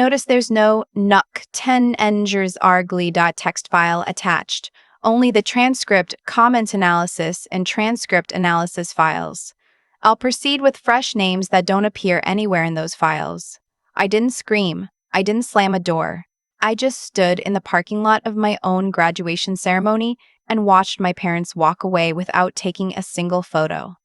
Notice there's no nuck 10 engers argly.txt file attached, only the transcript, comment analysis, and transcript analysis files. I'll proceed with fresh names that don't appear anywhere in those files. I didn't scream. I didn't slam a door. I just stood in the parking lot of my own graduation ceremony and watched my parents walk away without taking a single photo.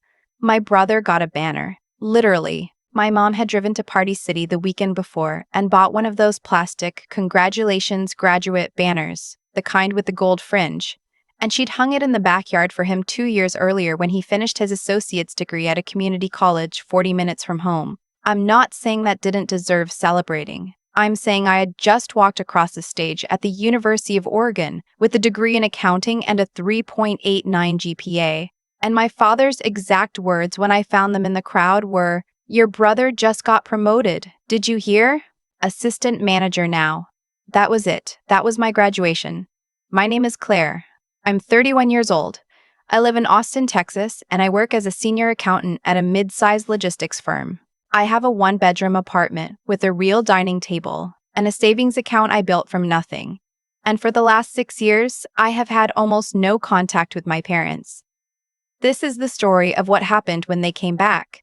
My brother got a banner. Literally. My mom had driven to Party City the weekend before and bought one of those plastic "Congratulations Graduate" banners, the kind with the gold fringe, and she'd hung it in the backyard for him 2 years earlier when he finished his associate's degree at a community college 40 minutes from home. I'm not saying that didn't deserve celebrating. I'm saying I had just walked across the stage at the University of Oregon with a degree in accounting and a 3.89 GPA, and my father's exact words when I found them in the crowd were, "Your brother just got promoted. Did you hear? Assistant manager now." That was it. That was my graduation. My name is Claire. I'm 31 years old. I live in Austin, Texas, and I work as a senior accountant at a mid-sized logistics firm. I have a one-bedroom apartment with a real dining table and a savings account I built from nothing. And for the last 6 years, I have had almost no contact with my parents. This is the story of what happened when they came back.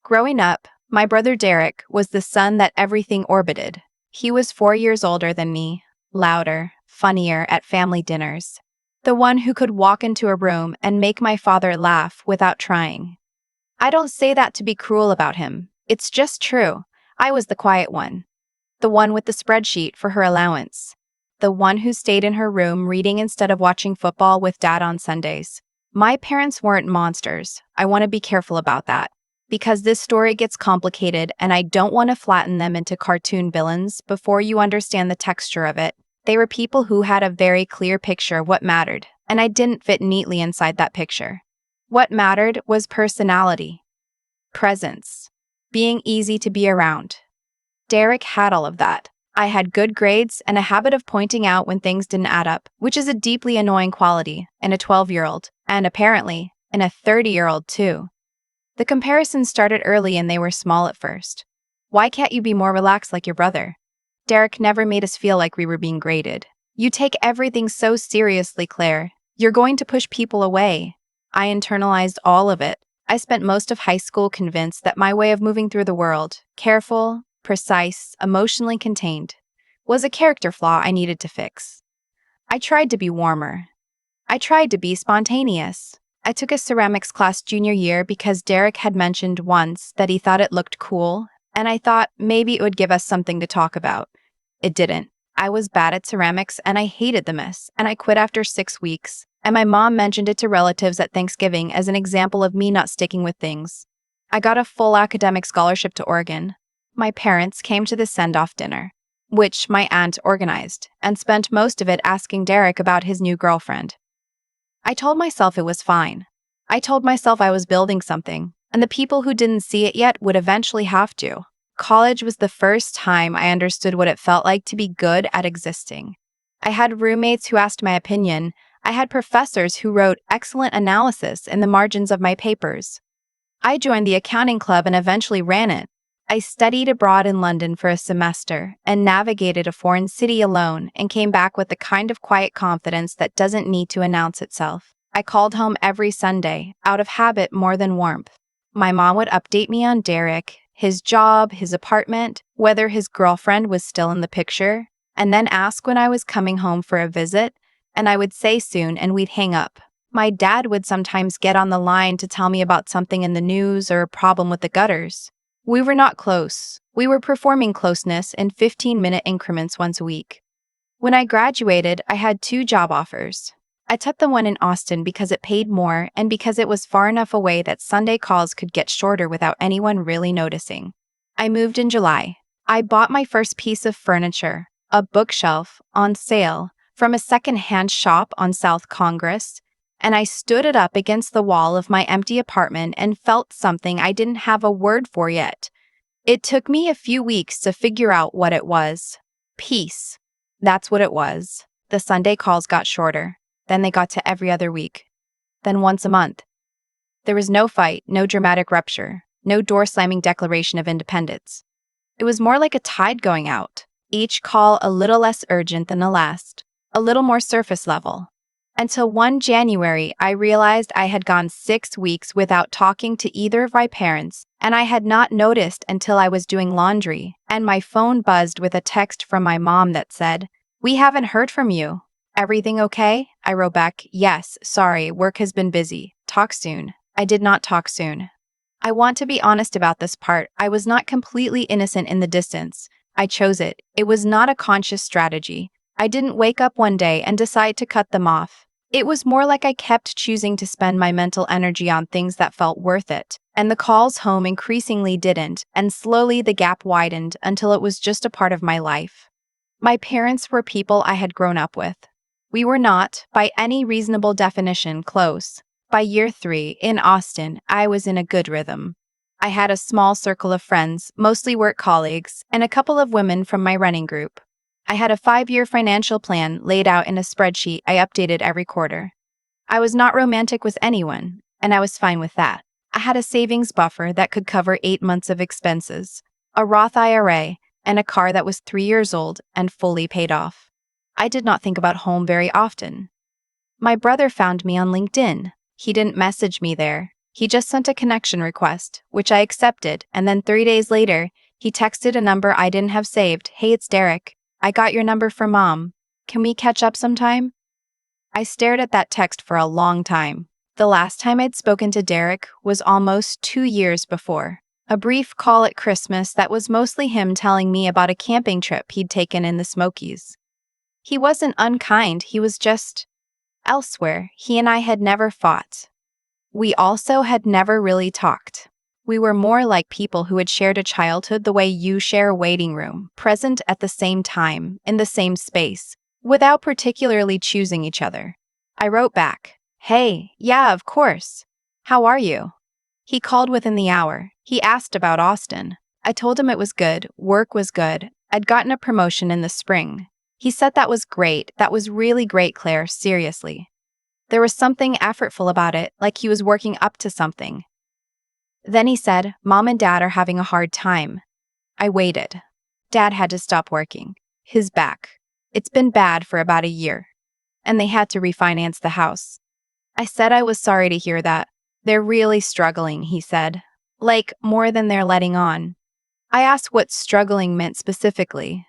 Growing up, my brother Derek was the son that everything orbited. He was 4 years older than me, louder, funnier at family dinners. The one who could walk into a room and make my father laugh without trying. I don't say that to be cruel about him. It's just true. I was the quiet one. The one with the spreadsheet for her allowance. The one who stayed in her room reading instead of watching football with Dad on Sundays. My parents weren't monsters. I want to be careful about that, because this story gets complicated and I don't want to flatten them into cartoon villains before you understand the texture of it. They were people who had a very clear picture of what mattered, and I didn't fit neatly inside that picture. What mattered was personality, presence, being easy to be around. Derek had all of that. I had good grades and a habit of pointing out when things didn't add up, which is a deeply annoying quality in a 12-year-old, and apparently in a 30-year-old too. The comparisons started early and they were small at first. Why can't you be more relaxed like your brother? Derek never made us feel like we were being graded. You take everything so seriously, Claire. You're going to push people away. I internalized all of it. I spent most of high school convinced that my way of moving through the world, careful, precise, emotionally contained, was a character flaw I needed to fix. I tried to be warmer. I tried to be spontaneous. I took a ceramics class junior year because Derek had mentioned once that he thought it looked cool, and I thought maybe it would give us something to talk about. It didn't. I was bad at ceramics and I hated the mess, and I quit after 6 weeks, and my mom mentioned it to relatives at Thanksgiving as an example of me not sticking with things. I got a full academic scholarship to Oregon. My parents came to the send-off dinner, which my aunt organized, and spent most of it asking Derek about his new girlfriend. I told myself it was fine. I told myself I was building something, and the people who didn't see it yet would eventually have to. College was the first time I understood what it felt like to be good at existing. I had roommates who asked my opinion. I had professors who wrote excellent analysis in the margins of my papers. I joined the accounting club and eventually ran it. I studied abroad in London for a semester and navigated a foreign city alone and came back with the kind of quiet confidence that doesn't need to announce itself. I called home every Sunday, out of habit more than warmth. My mom would update me on Derek, his job, his apartment, whether his girlfriend was still in the picture, and then ask when I was coming home for a visit, and I would say soon and we'd hang up. My dad would sometimes get on the line to tell me about something in the news or a problem with the gutters. We were not close. We were performing closeness in 15-minute increments once a week. When I graduated, I had 2 job offers. I took the one in Austin because it paid more and because it was far enough away that Sunday calls could get shorter without anyone really noticing. I moved in July. I bought my first piece of furniture, a bookshelf, on sale from a second-hand shop on South Congress, and I stood it up against the wall of my empty apartment and felt something I didn't have a word for yet. It took me a few weeks to figure out what it was. Peace. That's what it was. The Sunday calls got shorter. Then they got to every other week. Then once a month. There was no fight, no dramatic rupture, no door-slamming declaration of independence. It was more like a tide going out, each call a little less urgent than the last, a little more surface level. Until one January, I realized I had gone 6 weeks without talking to either of my parents, and I had not noticed until I was doing laundry, and my phone buzzed with a text from my mom that said, "We haven't heard from you. Everything okay?" I wrote back, "Yes, sorry, work has been busy. Talk soon." I did not talk soon. I want to be honest about this part. I was not completely innocent in the distance. I chose it. It was not a conscious strategy. I didn't wake up one day and decide to cut them off. It was more like I kept choosing to spend my mental energy on things that felt worth it, and the calls home increasingly didn't, and slowly the gap widened until it was just a part of my life. My parents were people I had grown up with. We were not, by any reasonable definition, close. By year 3, in Austin, I was in a good rhythm. I had a small circle of friends, mostly work colleagues, and a couple of women from my running group. I had a 5-year financial plan laid out in a spreadsheet I updated every quarter. I was not romantic with anyone, and I was fine with that. I had a savings buffer that could cover 8 months of expenses, a Roth IRA, and a car that was 3 years old and fully paid off. I did not think about home very often. My brother found me on LinkedIn. He didn't message me there. He just sent a connection request, which I accepted, and then 3 days later, he texted a number I didn't have saved. "Hey, it's Derek. I got your number from Mom. Can we catch up sometime?" I stared at that text for a long time. The last time I'd spoken to Derek was almost 2 years before. A brief call at Christmas that was mostly him telling me about a camping trip he'd taken in the Smokies. He wasn't unkind, he was just elsewhere. He and I had never fought. We also had never really talked. We were more like people who had shared a childhood the way you share a waiting room, present at the same time, in the same space, without particularly choosing each other. I wrote back, "Hey, yeah, of course. How are you?" He called within the hour. He asked about Austin. I told him it was good, work was good. I'd gotten a promotion in the spring. He said that was great, that was really great, Claire, seriously. There was something effortful about it, like he was working up to something. Then he said, "Mom and Dad are having a hard time." I waited. Dad had to stop working. His back. It's been bad for about a year. And they had to refinance the house. I said I was sorry to hear that. "They're really struggling," he said. "Like, more than they're letting on." I asked what struggling meant specifically.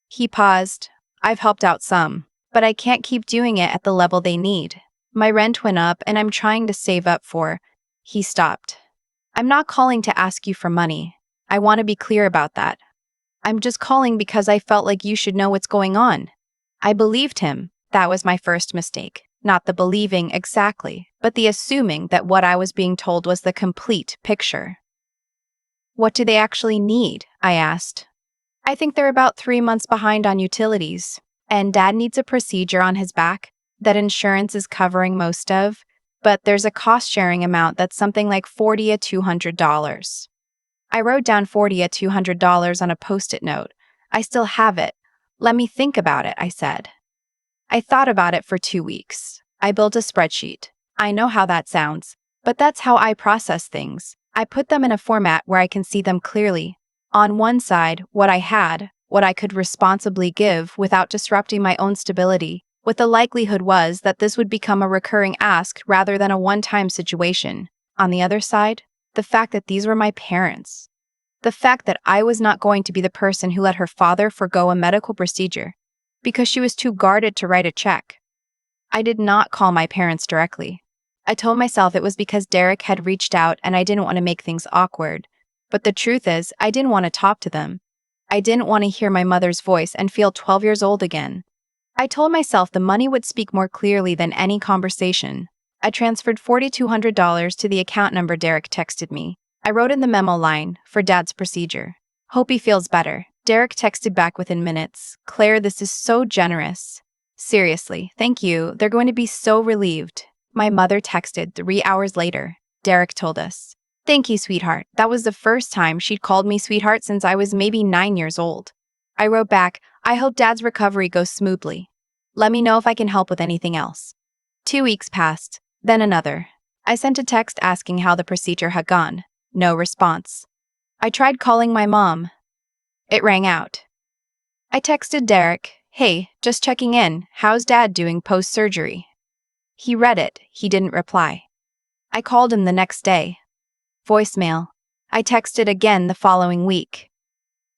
He paused. "I've helped out some, but I can't keep doing it at the level they need. My rent went up and I'm trying to save up for—" He stopped. "I'm not calling to ask you for money. I want to be clear about that. I'm just calling because I felt like you should know what's going on." I believed him. That was my first mistake. Not the believing exactly, but the assuming that what I was being told was the complete picture. "What do they actually need?" I asked. "I think they're about 3 months behind on utilities, and Dad needs a procedure on his back that insurance is covering most of, but there's a cost-sharing amount that's something like $40 to $200. I wrote down $40 to $200 on a Post-it note. "I still have it. Let me think about it," I said. I thought about it for 2 weeks. I built a spreadsheet. I know how that sounds, but that's how I process things. I put them in a format where I can see them clearly. On one side, what I had, what I could responsibly give without disrupting my own stability. What the likelihood was that this would become a recurring ask rather than a one-time situation. On the other side, the fact that these were my parents. The fact that I was not going to be the person who let her father forgo a medical procedure because she was too guarded to write a check. I did not call my parents directly. I told myself it was because Derek had reached out and I didn't want to make things awkward. But the truth is, I didn't want to talk to them. I didn't want to hear my mother's voice and feel 12 years old again. I told myself the money would speak more clearly than any conversation. I transferred $4,200 to the account number Derek texted me. I wrote in the memo line, "For Dad's procedure. Hope he feels better." Derek texted back within minutes, "Claire, this is so generous. Seriously, thank you. They're going to be so relieved." My mother texted 3 hours later. Derek told us, "Thank you, sweetheart." That was the first time she'd called me sweetheart since I was maybe 9 years old. I wrote back, "I hope Dad's recovery goes smoothly. Let me know if I can help with anything else." 2 weeks passed, then another. I sent a text asking how the procedure had gone. No response. I tried calling my mom. It rang out. I texted Derek, "Hey, just checking in. How's Dad doing post-surgery?" He read it. He didn't reply. I called him the next day. Voicemail. I texted again the following week.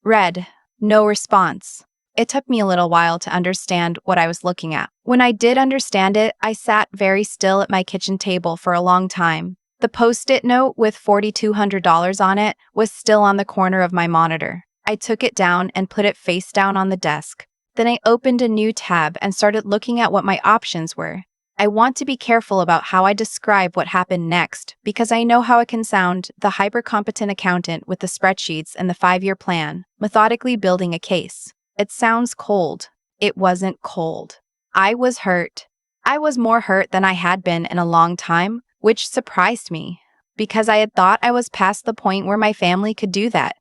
Read. No response. It took me a little while to understand what I was looking at. When I did understand it, I sat very still at my kitchen table for a long time. The post-it note with $4,200 on it was still on the corner of my monitor. I took it down and put it face down on the desk. Then I opened a new tab and started looking at what my options were. I want to be careful about how I describe what happened next because I know how it can sound, the hyper-competent accountant with the spreadsheets and the 5-year plan, methodically building a case. It sounds cold. It wasn't cold. I was hurt. I was more hurt than I had been in a long time, which surprised me because I had thought I was past the point where my family could do that.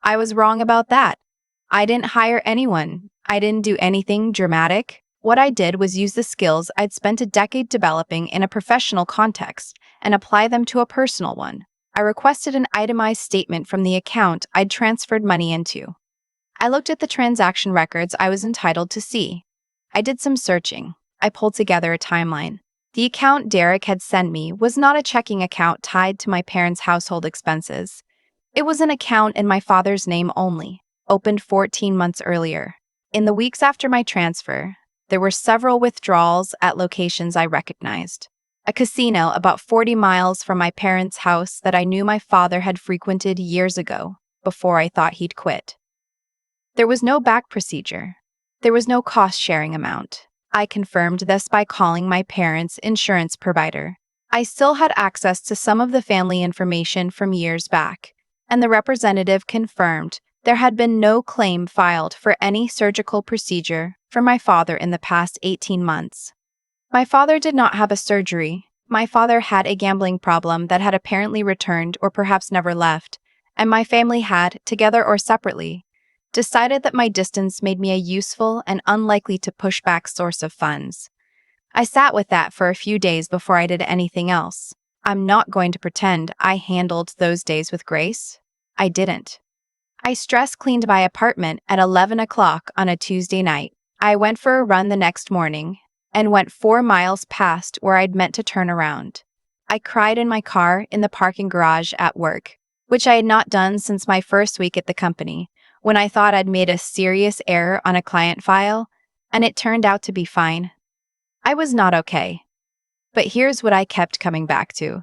I was wrong about that. I didn't hire anyone. I didn't do anything dramatic. What I did was use the skills I'd spent a decade developing in a professional context and apply them to a personal one. I requested an itemized statement from the account I'd transferred money into. I looked at the transaction records I was entitled to see. I did some searching. I pulled together a timeline. The account Derek had sent me was not a checking account tied to my parents' household expenses. It was an account in my father's name only, opened 14 months earlier. In the weeks after my transfer, there were several withdrawals at locations I recognized. A casino about 40 miles from my parents' house that I knew my father had frequented years ago, before I thought he'd quit. There was no back procedure. There was no cost-sharing amount. I confirmed this by calling my parents' insurance provider. I still had access to some of the family information from years back, and the representative confirmed there had been no claim filed for any surgical procedure for my father in the past 18 months. My father did not have a surgery. My father had a gambling problem that had apparently returned or perhaps never left, and my family had, together or separately, decided that my distance made me a useful and unlikely to push back source of funds. I sat with that for a few days before I did anything else. I'm not going to pretend I handled those days with grace. I didn't. I stress cleaned my apartment at 11 o'clock on a Tuesday night. I went for a run the next morning and went 4 miles past where I'd meant to turn around. I cried in my car in the parking garage at work, which I had not done since my first week at the company, when I thought I'd made a serious error on a client file, and it turned out to be fine. I was not okay. But here's what I kept coming back to.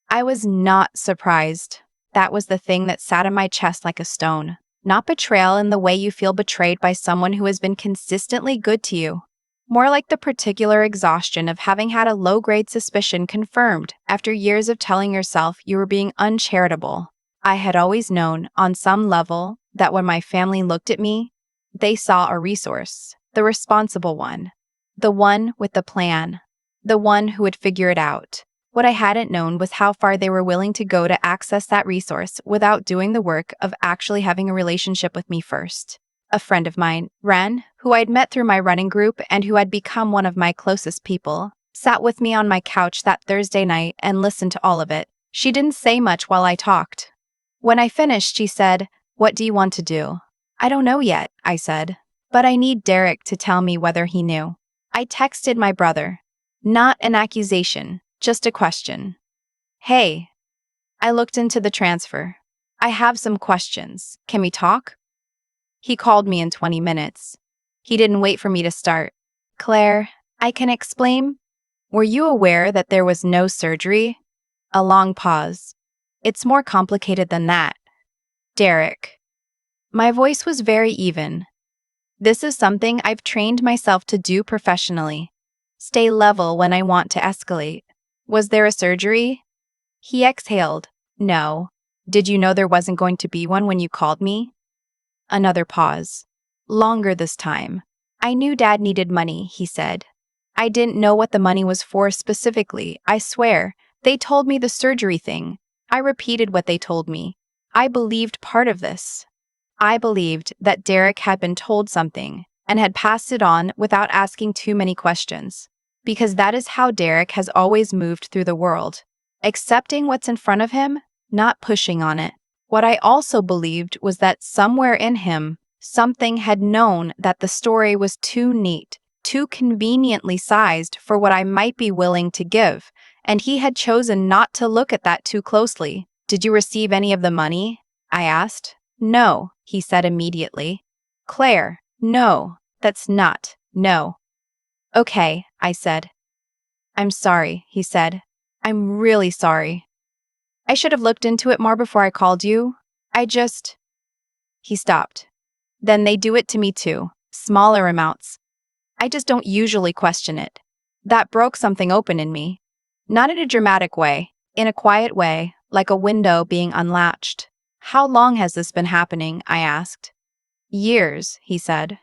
I was not surprised. That was the thing that sat in my chest like a stone. Not betrayal in the way you feel betrayed by someone who has been consistently good to you. More like the particular exhaustion of having had a low-grade suspicion confirmed after years of telling yourself you were being uncharitable. I had always known, on some level, that when my family looked at me, they saw a resource, the responsible one, the one with the plan, the one who would figure it out. What I hadn't known was how far they were willing to go to access that resource without doing the work of actually having a relationship with me first. A friend of mine, Ren, who I'd met through my running group and who had become one of my closest people, sat with me on my couch that Thursday night and listened to all of it. She didn't say much while I talked. When I finished, she said, "What do you want to do?" "I don't know yet," I said, "but I need Derek to tell me whether he knew." I texted my brother. Not an accusation. Just a question. "Hey." I looked into the transfer. "I have some questions. Can we talk?" He called me in 20 minutes. He didn't wait for me to start. "Claire, I can explain. Were you aware that there was no surgery?" A long pause. "It's more complicated than that." "Derek." My voice was very even. "This is something I've trained myself to do professionally. Stay level when I want to escalate. Was there a surgery?" He exhaled. "No." "Did you know there wasn't going to be one when you called me?" Another pause. Longer this time. "I knew Dad needed money," he said. "I didn't know what the money was for specifically, I swear. They told me the surgery thing. I repeated what they told me. I believed part of this. I believed that Derek had been told something and had passed it on without asking too many questions. Because that is how Derek has always moved through the world. Accepting what's in front of him, not pushing on it. What I also believed was that somewhere in him, Something had known that the story was too neat, too conveniently sized for what I might be willing to give, and he had chosen not to look at that too closely. "Did you receive any of the money?" I asked. "No," he said immediately. "Claire, no, that's not, no." "Okay," I said. "I'm sorry," he said. "I'm really sorry. I should have looked into it more before I called you. I just—" He stopped. "Then they do it to me too, smaller amounts. I just don't usually question it." That broke something open in me. Not in a dramatic way, in a quiet way, like a window being unlatched. "How long has this been happening?" I asked. "Years," he said.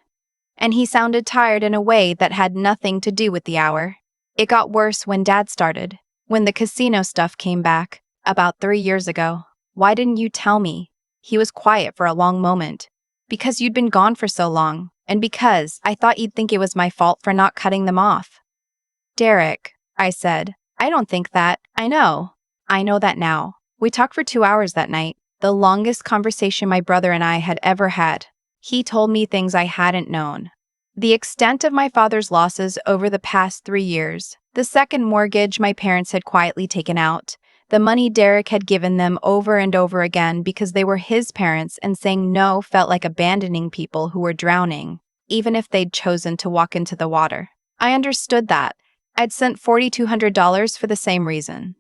And he sounded tired in a way that had nothing to do with the hour. "It got worse when Dad started, when the casino stuff came back, about 3 years ago. Why didn't you tell me?" He was quiet for a long moment. "Because you'd been gone for so long, and because I thought you'd think it was my fault for not cutting them off." "Derek," I said, "I don't think that. I know. I know that now. We talked for 2 hours that night, the longest conversation my brother and I had ever had. He told me things I hadn't known. The extent of my father's losses over the past 3 years, the second mortgage my parents had quietly taken out, the money Derek had given them over and over again because they were his parents and saying no felt like abandoning people who were drowning, even if they'd chosen to walk into the water. I understood that. I'd sent $4,200 for the same reason.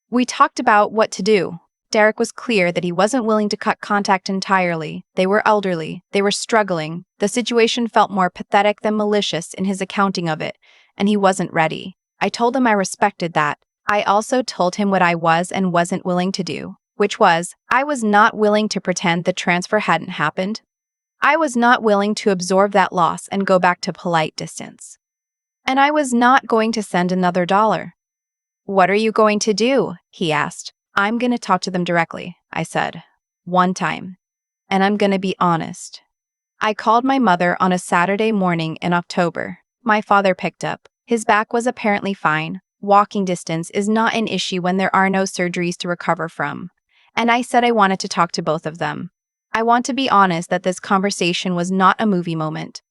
We talked about what to do. Derek was clear that he wasn't willing to cut contact entirely. They were elderly. They were struggling. The situation felt more pathetic than malicious in his accounting of it, and he wasn't ready. I told him I respected that. I also told him what I was and wasn't willing to do, which was, I was not willing to pretend the transfer hadn't happened. I was not willing to absorb that loss and go back to polite distance. And I was not going to send another dollar. "What are you going to do?" he asked. "I'm going to talk to them directly," I said. "One time. And I'm going to be honest." I called my mother on a Saturday morning in October. My father picked up. His back was apparently fine. Walking distance is not an issue when there are no surgeries to recover from. And I said I wanted to talk to both of them. I want to be honest that this conversation was not a movie moment.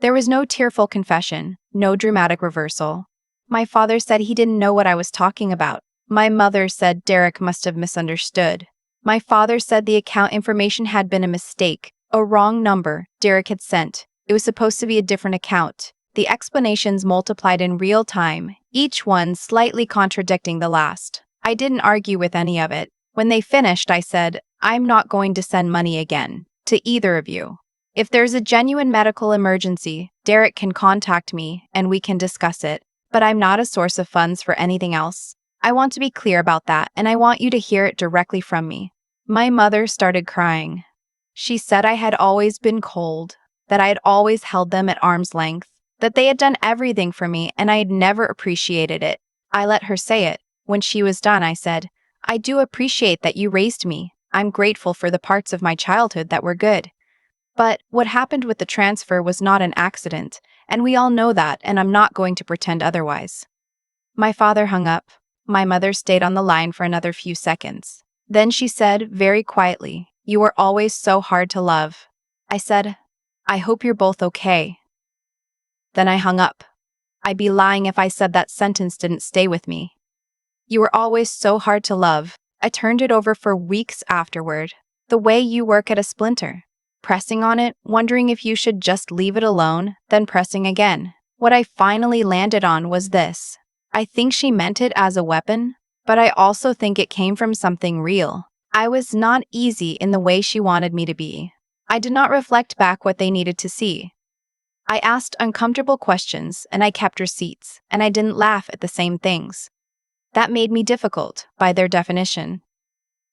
There was no tearful confession, no dramatic reversal. My father said he didn't know what I was talking about. My mother said Derek must have misunderstood. My father said the account information had been a mistake, a wrong number Derek had sent. It was supposed to be a different account. The explanations multiplied in real time, each one slightly contradicting the last. I didn't argue with any of it. When they finished, I said, "I'm not going to send money again, to either of you. If there's a genuine medical emergency, Derek can contact me and we can discuss it, but I'm not a source of funds for anything else. I want to be clear about that, and I want you to hear it directly from me." My mother started crying. She said I had always been cold, that I had always held them at arm's length, that they had done everything for me and I had never appreciated it. I let her say it. When she was done, I said, "I do appreciate that you raised me. I'm grateful for the parts of my childhood that were good. But what happened with the transfer was not an accident, and we all know that, and I'm not going to pretend otherwise." My father hung up. My mother stayed on the line for another few seconds. Then she said, very quietly, "You were always so hard to love." I said, "I hope you're both okay." Then I hung up. I'd be lying if I said that sentence didn't stay with me. "You were always so hard to love." I turned it over for weeks afterward. The way you work at a splinter. Pressing on it, wondering if you should just leave it alone, then pressing again. What I finally landed on was this. I think she meant it as a weapon, but I also think it came from something real. I was not easy in the way she wanted me to be. I did not reflect back what they needed to see. I asked uncomfortable questions, and I kept receipts, and I didn't laugh at the same things. That made me difficult, by their definition.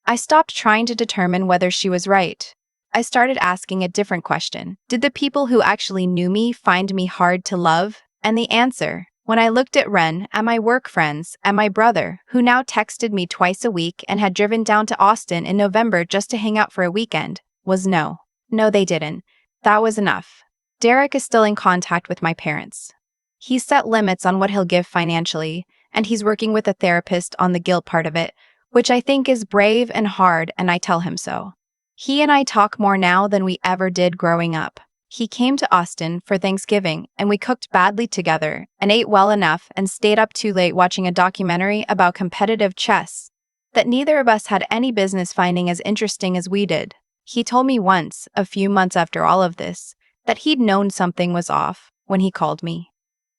I stopped trying to determine whether she was right. I started asking a different question. Did the people who actually knew me find me hard to love? And the answer, when I looked at Ren, at my work friends, at my brother, who now texted me twice a week and had driven down to Austin in November just to hang out for a weekend, was no. No, they didn't. That was enough. Derek is still in contact with my parents. He's set limits on what he'll give financially, and he's working with a therapist on the guilt part of it, which I think is brave and hard, and I tell him so. He and I talk more now than we ever did growing up. He came to Austin for Thanksgiving, and we cooked badly together and ate well enough and stayed up too late watching a documentary about competitive chess that neither of us had any business finding as interesting as we did. He told me once, a few months after all of this, that he'd known something was off when he called me.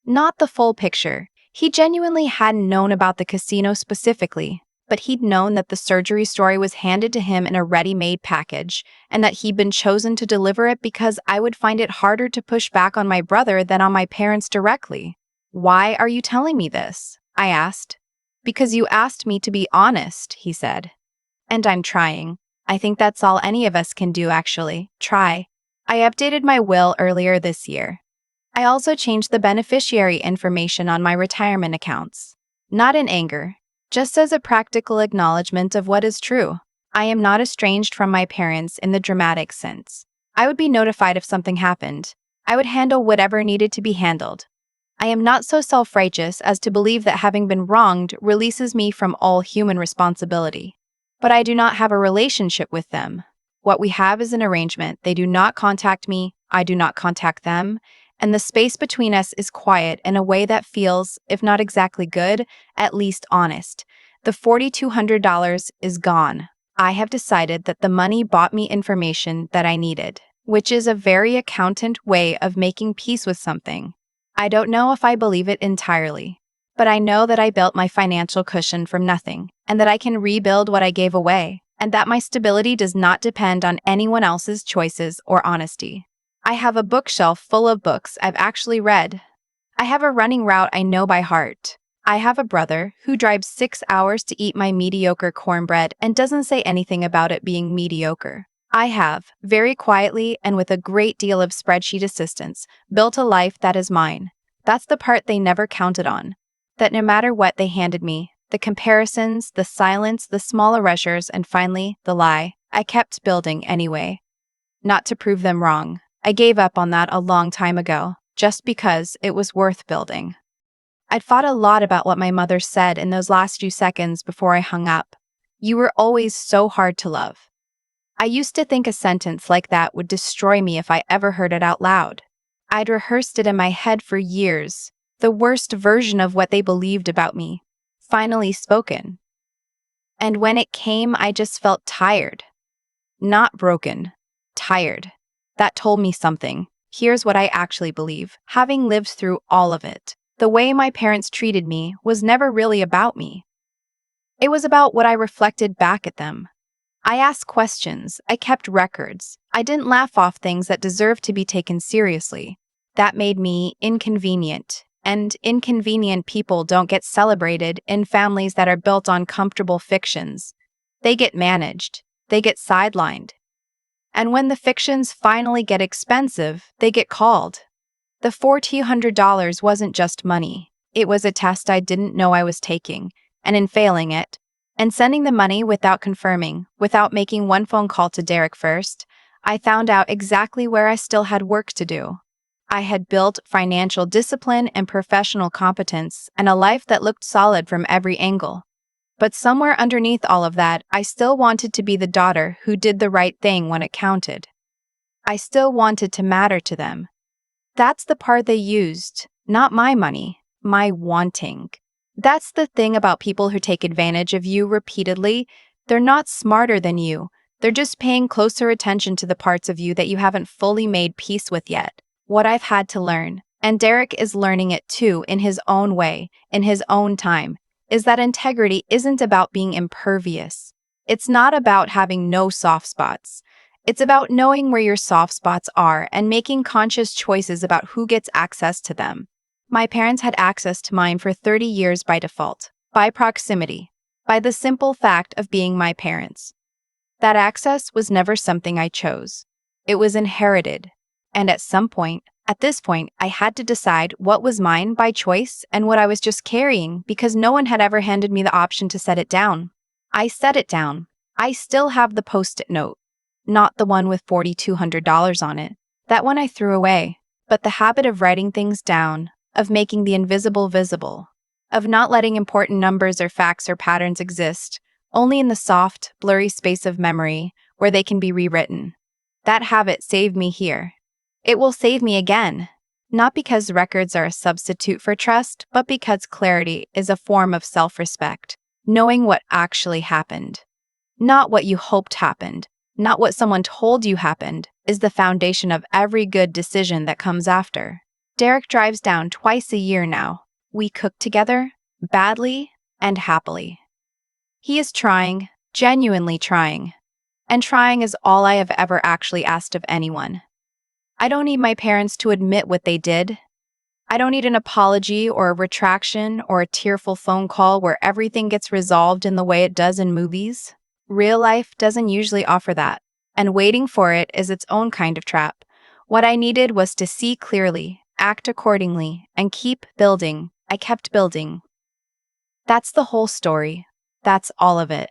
Not the full picture. He genuinely hadn't known about the casino specifically, but he'd known that the surgery story was handed to him in a ready-made package, and that he'd been chosen to deliver it because I would find it harder to push back on my brother than on my parents directly. "Why are you telling me this?" I asked. "Because you asked me to be honest," he said. "And I'm trying. I think that's all any of us can do, actually. Try." I updated my will earlier this year. I also changed the beneficiary information on my retirement accounts. Not in anger, just as a practical acknowledgement of what is true. I am not estranged from my parents in the dramatic sense. I would be notified if something happened. I would handle whatever needed to be handled. I am not so self-righteous as to believe that having been wronged releases me from all human responsibility. But I do not have a relationship with them. What we have is an arrangement. They do not contact me, I do not contact them, and the space between us is quiet in a way that feels, if not exactly good, at least honest. The $4,200 is gone. I have decided that the money bought me information that I needed, which is a very accountant way of making peace with something. I don't know if I believe it entirely, but I know that I built my financial cushion from nothing, and that I can rebuild what I gave away, and that my stability does not depend on anyone else's choices or honesty. I have a bookshelf full of books I've actually read. I have a running route I know by heart. I have a brother who drives 6 hours to eat my mediocre cornbread and doesn't say anything about it being mediocre. I have, very quietly and with a great deal of spreadsheet assistance, built a life that is mine. That's the part they never counted on. That no matter what they handed me, the comparisons, the silence, the small erasures, and finally, the lie, I kept building anyway. Not to prove them wrong. I gave up on that a long time ago, just because it was worth building. I'd thought a lot about what my mother said in those last few seconds before I hung up. "You were always so hard to love." I used to think a sentence like that would destroy me if I ever heard it out loud. I'd rehearsed it in my head for years, the worst version of what they believed about me, finally spoken. And when it came, I just felt tired. Not broken, tired. That told me something. Here's what I actually believe, having lived through all of it. The way my parents treated me was never really about me. It was about what I reflected back at them. I asked questions, I kept records, I didn't laugh off things that deserved to be taken seriously. That made me inconvenient, and inconvenient people don't get celebrated in families that are built on comfortable fictions. They get managed, they get sidelined. And when the fictions finally get expensive, they get called. The $4,200 wasn't just money. It was a test I didn't know I was taking, and in failing it, and sending the money without confirming, without making one phone call to Derek first, I found out exactly where I still had work to do. I had built financial discipline and professional competence and a life that looked solid from every angle. But somewhere underneath all of that, I still wanted to be the daughter who did the right thing when it counted. I still wanted to matter to them. That's the part they used, not my money, my wanting. That's the thing about people who take advantage of you repeatedly. They're not smarter than you. They're just paying closer attention to the parts of you that you haven't fully made peace with yet. What I've had to learn, and Derek is learning it too in his own way, in his own time, is that integrity isn't about being impervious. It's not about having no soft spots. It's about knowing where your soft spots are and making conscious choices about who gets access to them. My parents had access to mine for 30 years by default, by proximity, by the simple fact of being my parents. That access was never something I chose. It was inherited. And at this point, I had to decide what was mine by choice and what I was just carrying because no one had ever handed me the option to set it down. I set it down. I still have the post-it note. Not the one with $4,200 on it. That one I threw away. But the habit of writing things down, of making the invisible visible, of not letting important numbers or facts or patterns exist, only in the soft, blurry space of memory, where they can be rewritten. That habit saved me here. It will save me again. Not because records are a substitute for trust, but because clarity is a form of self-respect. Knowing what actually happened. Not what you hoped happened, not what someone told you happened, is the foundation of every good decision that comes after. Derek drives down twice a year now. We cook together, badly and happily. He is trying, genuinely trying. And trying is all I have ever actually asked of anyone. I don't need my parents to admit what they did. I don't need an apology or a retraction or a tearful phone call where everything gets resolved in the way it does in movies. Real life doesn't usually offer that, and waiting for it is its own kind of trap. What I needed was to see clearly, act accordingly, and keep building. I kept building. That's the whole story. That's all of it.